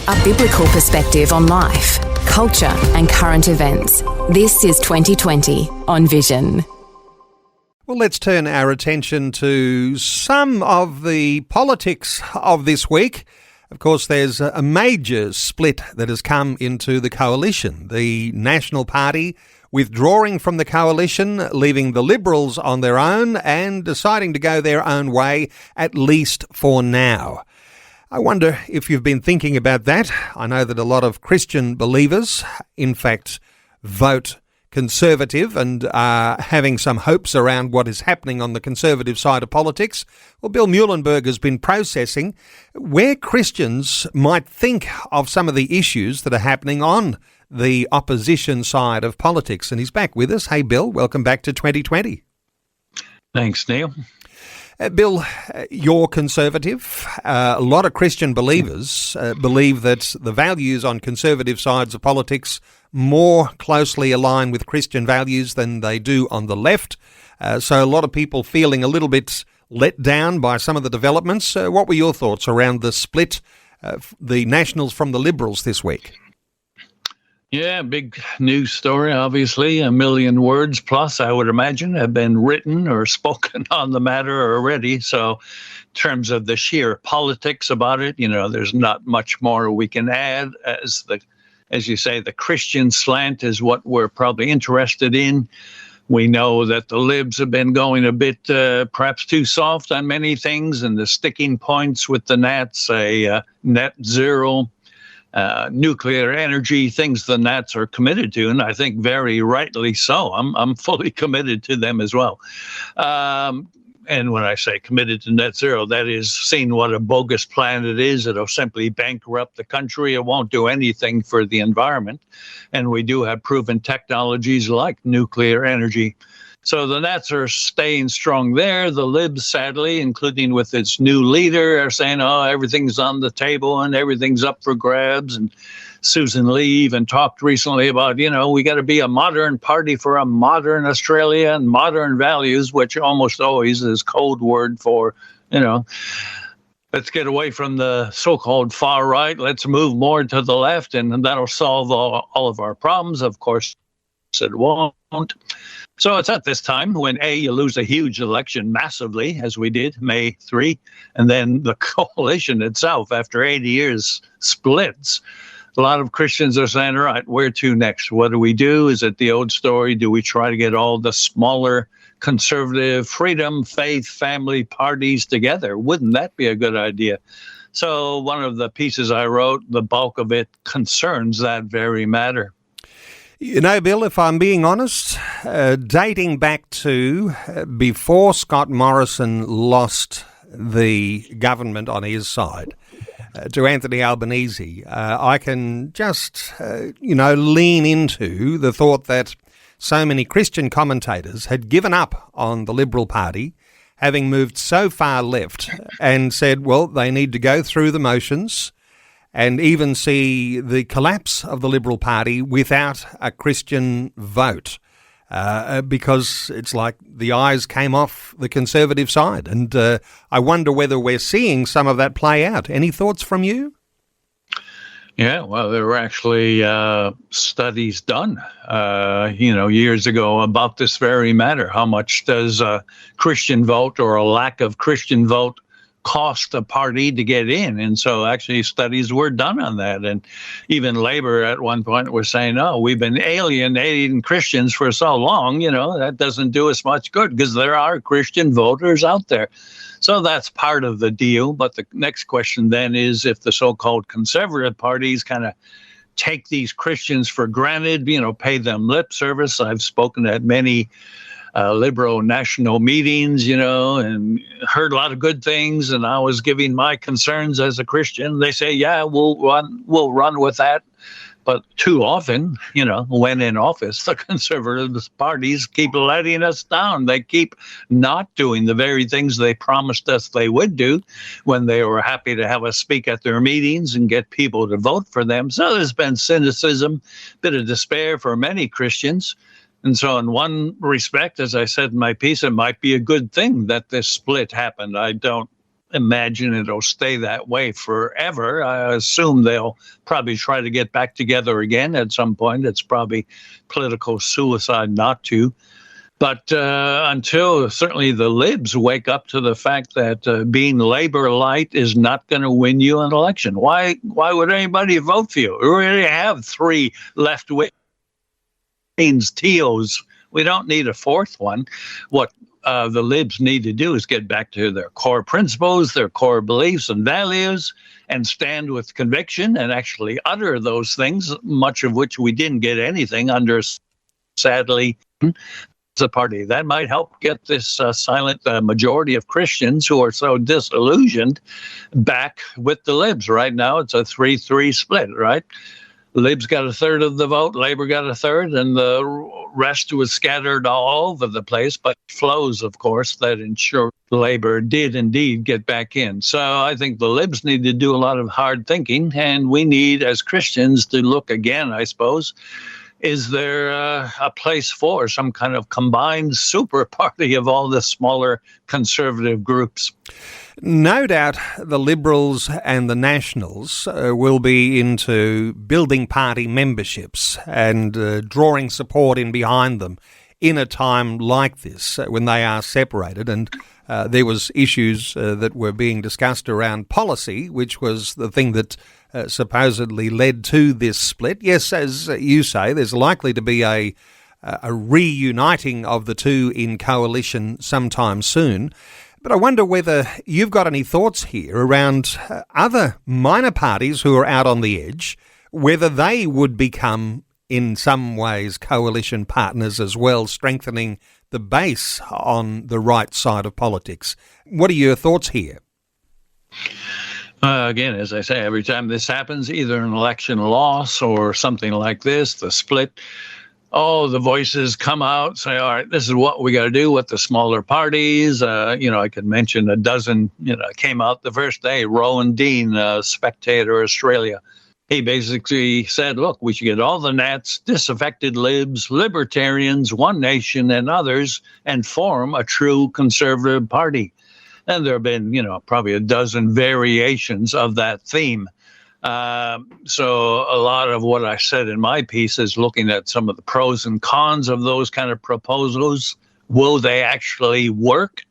a biblical perspective on life, culture and current events. This is 2020 on Vision. Well, let's turn our attention to some of the politics of this week. Of course, there's a major split that has come into the coalition. The National Party withdrawing from the coalition, leaving the Liberals on their own and deciding to go their own way, at least for now. I wonder if you've been thinking about that. I know that a lot of Christian believers, in fact, vote Conservative and are having some hopes around what is happening on the Conservative side of politics. Well, Bill Muehlenberg has been processing where Christians might think of some of the issues that are happening on the opposition side of politics. And he's back with us. Hey, Bill, welcome back to 2020. Thanks, Neil. Bill, you're conservative. A lot of Christian believers believe that the values on conservative sides of politics more closely align with Christian values than they do on the left. So a lot of people feeling a little bit let down by some of the developments. What were your thoughts around the split, the Nationals from the Liberals this week? Yeah, big news story, obviously. 1 million words plus, I would imagine, have been written or spoken on the matter already. So in terms of the sheer politics about it, there's not much more we can add. As you say, the Christian slant is what we're probably interested in. We know that the Libs have been going a bit perhaps too soft on many things, and the sticking points with the Nats, net zero, nuclear energy, things the Nats are committed to, and I think very rightly so. I'm fully committed to them as well. And when I say committed to net zero, that is seeing what a bogus plan it is. It'll simply bankrupt the country. It won't do anything for the environment. And we do have proven technologies like nuclear energy. So the Nats are staying strong there. The Libs, sadly, including with its new leader, are saying, everything's on the table and everything's up for grabs. And Susan Lee even talked recently about, we got to be a modern party for a modern Australia and modern values, which almost always is code word for, let's get away from the so-called far right. Let's move more to the left, and that'll solve all of our problems. Of course, it won't. So it's at this time when, you lose a huge election massively, as we did, May 3, and then the coalition itself, after 80 years, splits. A lot of Christians are saying, all right, where to next? What do we do? Is it the old story? Do we try to get all the smaller conservative freedom, faith, family parties together? Wouldn't that be a good idea? So one of the pieces I wrote, the bulk of it concerns that very matter. Bill, if I'm being honest, dating back to before Scott Morrison lost the government on his side to Anthony Albanese, I can just, lean into the thought that so many Christian commentators had given up on the Liberal Party, having moved so far left, and said, well, they need to go through the motions and even see the collapse of the Liberal Party without a Christian vote, because it's like the eyes came off the Conservative side. And I wonder whether we're seeing some of that play out. Any thoughts from you? Yeah, well, there were actually studies done, years ago about this very matter. How much does a Christian vote or a lack of Christian vote cost a party to get in? And so actually studies were done on that. And even Labor at one point was saying, we've been alienating Christians for so long, that doesn't do us much good because there are Christian voters out there. So that's part of the deal. But the next question then is if the so-called conservative parties kind of take these Christians for granted, pay them lip service. I've spoken at many liberal national meetings, and heard a lot of good things. And I was giving my concerns as a Christian. They say, yeah, we'll run with that. But too often, when in office, the conservative parties keep letting us down. They keep not doing the very things they promised us they would do when they were happy to have us speak at their meetings and get people to vote for them. So there's been cynicism, a bit of despair for many Christians. And so in one respect, as I said in my piece, it might be a good thing that this split happened. I don't imagine it'll stay that way forever. I assume they'll probably try to get back together again at some point. It's probably political suicide not to. But until certainly the Libs wake up to the fact that being Labor light is not going to win you an election. Why would anybody vote for you? We already have three left-wing TOs. We don't need a fourth one. What the Libs need to do is get back to their core principles, their core beliefs and values, and stand with conviction and actually utter those things, much of which we didn't get anything under, sadly, a party. That might help get this silent majority of Christians who are so disillusioned back with the Libs. Right now, it's a 3-3 split, right? Libs got a third of the vote, Labor got a third, and the rest was scattered all over the place, but flows, of course, that ensure Labor did indeed get back in. So I think the Libs need to do a lot of hard thinking, and we need, as Christians, to look again, I suppose. Is there a place for some kind of combined super party of all the smaller conservative groups? No doubt the Liberals and the Nationals will be into building party memberships and drawing support in behind them in a time like this when they are separated. And there was issues that were being discussed around policy, which was the thing that supposedly led to this split. Yes, as you say, there's likely to be a reuniting of the two in coalition sometime soon. But I wonder whether you've got any thoughts here around other minor parties who are out on the edge, whether they would become in some ways coalition partners as well, strengthening the base on the right side of politics. What are your thoughts here? Again, as I say, every time this happens, either an election loss or something like this, the split, the voices come out, say, all right, this is what we got to do with the smaller parties. I could mention a dozen, came out the first day. Rowan Dean, Spectator Australia. He basically said, look, we should get all the Nats, disaffected Libs, Libertarians, One Nation, and others, and form a true conservative party. And there have been, probably a dozen variations of that theme. So a lot of what I said in my piece is looking at some of the pros and cons of those kind of proposals. Will they actually work?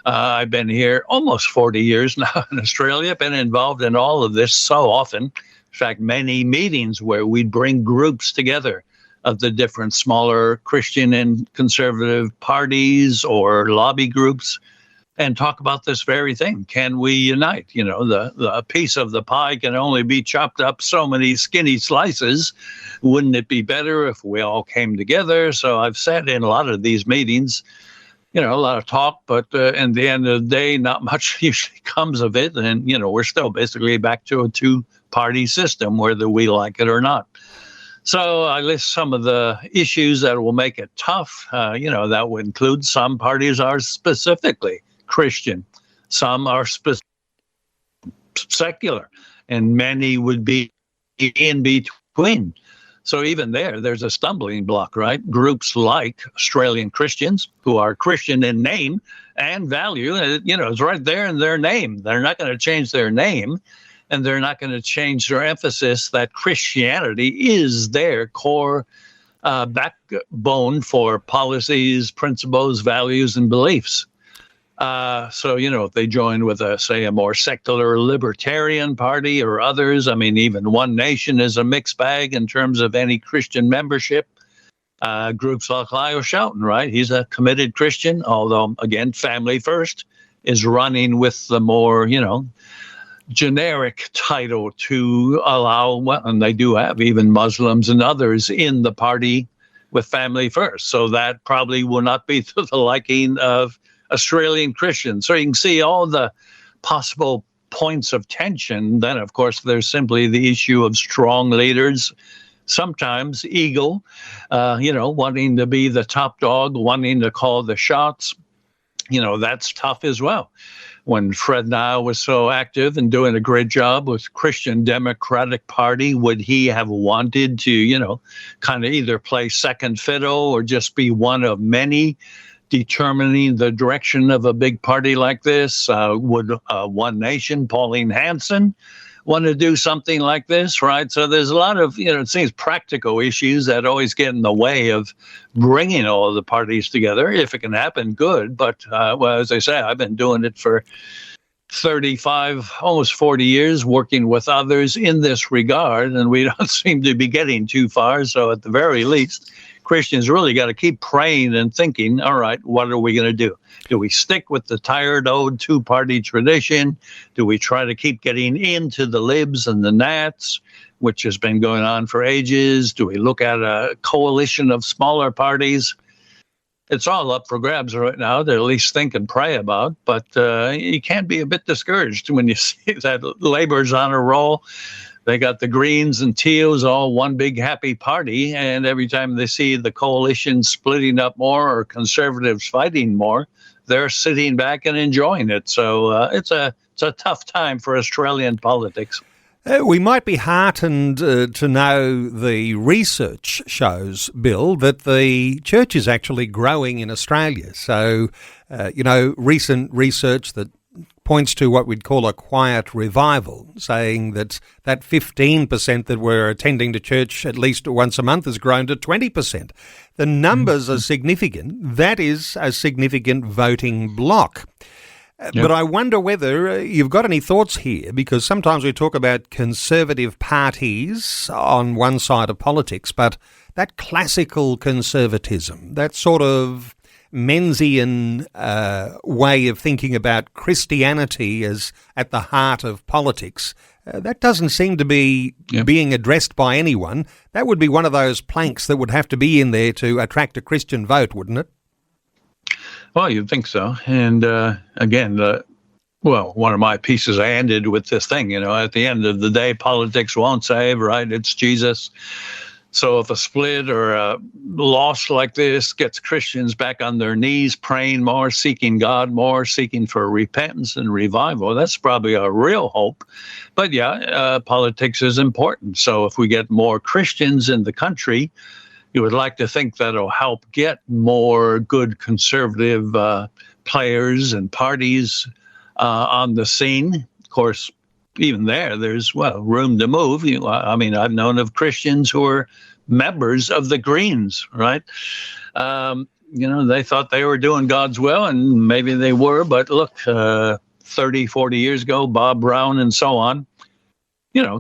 I've been here almost 40 years now in Australia, been involved in all of this so often. In fact, many meetings where we'd bring groups together of the different smaller Christian and conservative parties or lobby groups and talk about this very thing. Can we unite? The piece of the pie can only be chopped up so many skinny slices. Wouldn't it be better if we all came together? So I've sat in a lot of these meetings, a lot of talk, but at the end of the day, not much usually comes of it. And, we're still basically back to a two-party system, whether we like it or not. So I list some of the issues that will make it tough. That would include some parties are specifically Christian, some are secular, and many would be in between. So even there's a stumbling block, right? Groups like Australian Christians, who are Christian in name and value, it's right there in their name. They're not going to change their name, and they're not going to change their emphasis that Christianity is their core backbone for policies, principles, values, and beliefs. So, if they join with a more secular libertarian party or others, even One Nation is a mixed bag in terms of any Christian membership. Groups like Lyle Shelton, right? He's a committed Christian, although, again, Family First is running with the more, generic title to allow, and they do have even Muslims and others in the party with Family First. So that probably will not be to the liking of Australian Christians. So you can see all the possible points of tension. Then, of course, there's simply the issue of strong leaders, sometimes ego, wanting to be the top dog, wanting to call the shots. That's tough as well. When Fred Nile was so active and doing a great job with Christian Democratic Party, would he have wanted to, kind of either play second fiddle or just be one of many determining the direction of a big party like this? Would One Nation, Pauline Hanson, want to do something like this, right? So there's a lot of, it seems practical issues that always get in the way of bringing all of the parties together. If it can happen, good. But, well, as I say, I've been doing it for 35, almost 40 years, working with others in this regard, and we don't seem to be getting too far. So at the very least, Christians really got to keep praying and thinking, all right, what are we going to do? Do we stick with the tired old two-party tradition? Do we try to keep getting into the Libs and the Nats, which has been going on for ages? Do we look at a coalition of smaller parties? It's all up for grabs right now to at least think and pray about. But you can't be a bit discouraged when you see that Labor's on a roll. They got the Greens and Teals all one big happy party, and every time they see the coalition splitting up more or Conservatives fighting more, they're sitting back and enjoying it. So it's a tough time for Australian politics. We might be heartened to know the research shows, Bill, that the church is actually growing in Australia. So, recent research that points to what we'd call a quiet revival, saying that 15% that were attending to church at least once a month has grown to 20%. The numbers are significant. That is a significant voting bloc. Yep. But I wonder whether you've got any thoughts here, because sometimes we talk about conservative parties on one side of politics, but that classical conservatism, that sort of Menzian way of thinking about Christianity as at the heart of politics, that doesn't seem to be being addressed by anyone. That would be one of those planks that would have to be in there to attract a Christian vote, wouldn't it? Well, you'd think so. And again, one of my pieces I ended with this thing, at the end of the day, politics won't save, right? It's Jesus. So if a split or a loss like this gets Christians back on their knees, praying more, seeking God more, seeking for repentance and revival, that's probably a real hope. But politics is important. So if we get more Christians in the country, you would like to think that'll help get more good conservative players and parties on the scene. Of course, even there's room to move. I've known of Christians who are members of the Greens, right? They thought they were doing God's will, and maybe they were, but look, 30, 40 years ago, Bob Brown and so on,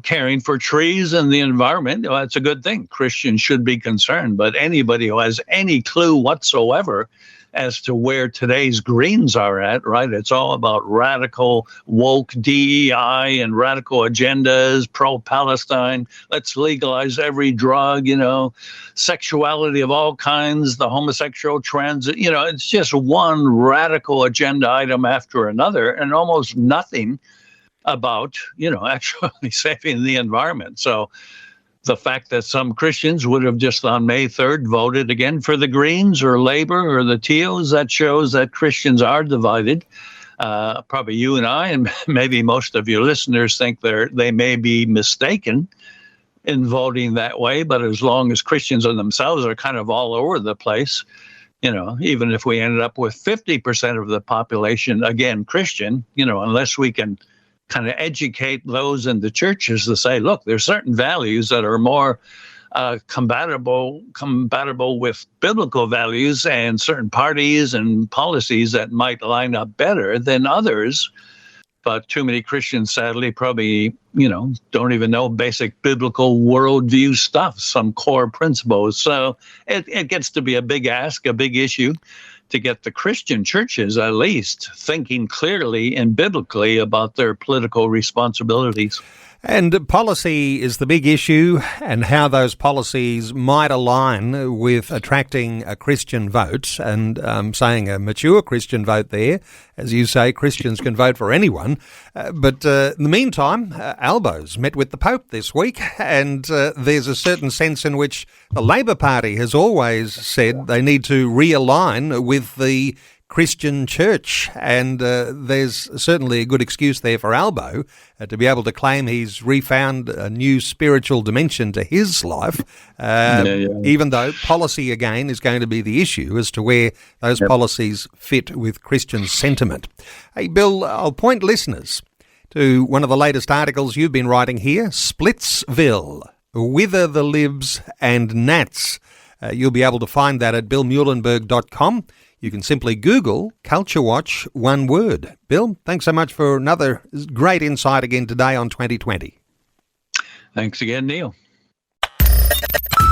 caring for trees and the environment, that's a good thing. Christians should be concerned, but anybody who has any clue whatsoever as to where today's Greens are at, right? It's all about radical woke DEI and radical agendas, pro-Palestine. Let's legalize every drug, sexuality of all kinds, the homosexual transit. It's just one radical agenda item after another, and almost nothing about, actually saving the environment. So the fact that some Christians would have just on May 3rd voted again for the Greens or Labor or the Teals, that shows that Christians are divided. Probably you and I, and maybe most of your listeners, think they may be mistaken in voting that way. But as long as Christians themselves are kind of all over the place, even if we ended up with 50% of the population, again, Christian, unless we can kind of educate those in the churches to say, look, there's certain values that are more compatible with biblical values, and certain parties and policies that might line up better than others. But too many Christians, sadly, probably, don't even know basic biblical worldview stuff, some core principles. So it gets to be a big ask, a big issue, to get the Christian churches, at least, thinking clearly and biblically about their political responsibilities. And policy is the big issue, and how those policies might align with attracting a Christian vote, and saying a mature Christian vote there. As you say, Christians can vote for anyone. But in the meantime, Albo's met with the Pope this week, and there's a certain sense in which the Labor Party has always said they need to realign with the Christian church. And there's certainly a good excuse there for Albo to be able to claim he's refound a new spiritual dimension to his life, even though policy, again, is going to be the issue as to where those policies fit with Christian sentiment. Hey, Bill, I'll point listeners to one of the latest articles you've been writing here, Splitsville, Whither, the Libs and Nats. You'll be able to find that at billmuehlenberg.com. You can simply Google Culture Watch, one word. Bill, thanks so much for another great insight again today on 2020. Thanks again, Neil.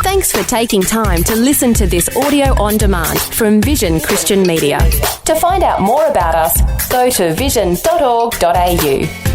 Thanks for taking time to listen to this audio on demand from Vision Christian Media. To find out more about us, go to vision.org.au.